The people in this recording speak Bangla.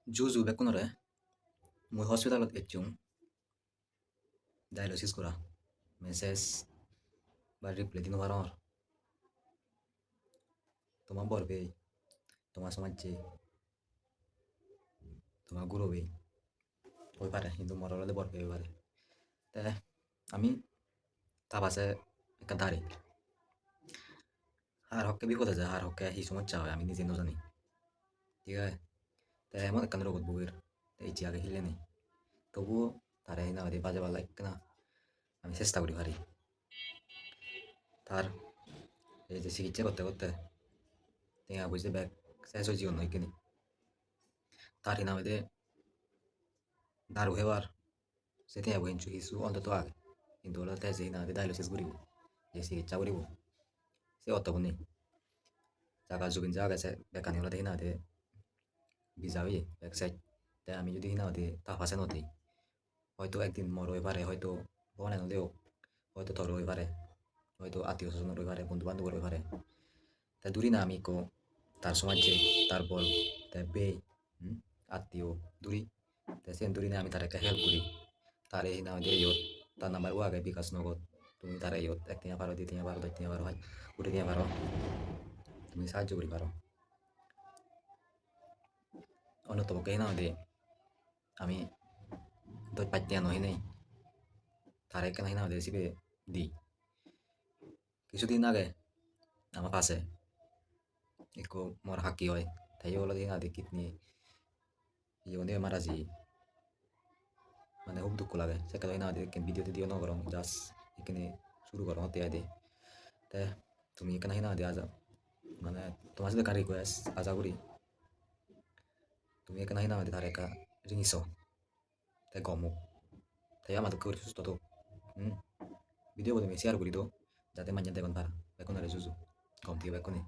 Juzu bekunore muy hospitalot etium dialysis kura meses ba replay dino varor toma borbe toma somache toma gurobe ওই পারে কিন্তু মরলে বরফে ওই পারে তে আমি তাপাসে একটা দাঁড়ি আর হকে বিপদে যায় আর হকে হি সমস্যা হয় আমি নিজে জানি ঠিক আছে তে এমন একটা রোগত বউয়ের এই যে আগে হিলে নেই তবুও তারা এই না বাজে ভালো লাগে না আমি চেষ্টা করি পারি তার এই যে চিকিৎসা করতে করতে টিয়া বুঝতে ব্যাগ শেষ হয়ে জীবন নয় কিনি তার হিনা হইতে দারু হেবার সে টিয়া বহিন কিছু অন্তত আগে কিন্তু ওরা তাই যে হিনা হইতে ডায়ালিসিস করিব যে চিকিৎসা করিব সে অত নেই জায়গা জুবিন জায়গা গেছে বেকানি ওরা দেখি না হইতে ভিজা হয়ে এক সাইড তাই আমি যদি হিনা হইতে তাপাসে নদী হয়তো একদিন মর হয়ে পারে হয়তো বনে নদীও হয়তো তোর হয়ে পারে হয়তো আত্মীয় স্বজনের হয়ে পারে বন্ধু বান্ধব হয়ে পারে তাই দূরি না আমি কো তার সমাজে তার বল তাই বে আত্মীয় দূরি তাই সেন দূরি না আমি তার একটা হেল্প করি তার এই না দিয়ে ইয়ত তার নাম্বার ও আগে বিকাশ নগদ তুমি তার ইয়ত এক তিন পারো দুই তিন পারো দশ তিন পারো হয় উঠে দিয়ে পারো তুমি সাহায্য করি পারো অন্যতম কে না দিয়ে আমি দশ পাঁচ টিয়া নহি নেই তার এক না দিয়ে সিবে দিই কিছুদিন আগে আমার পাশে একটু মোর হাকি হয় তাই হলো দিন আদি কিডনি ইয়ে মারা যায় মানে খুব দুঃখ লাগে সেটা না আদি ভিডিওতে দিও না করো জাস্ট এখানে শুরু করো হতে আদে তাই তুমি এখানে না আদি আজা মানে তোমার সাথে কার রিকোয়েস্ট আশা করি তুমি এখানে না আদি তার একা রিংস তাই গমো তাই আমাদের করি সুস্থ তো ভিডিও বলে শেয়ার করি তো যাতে মাঝে দেখুন পারা এখন আর জুজু গম দিয়ে বেকুনি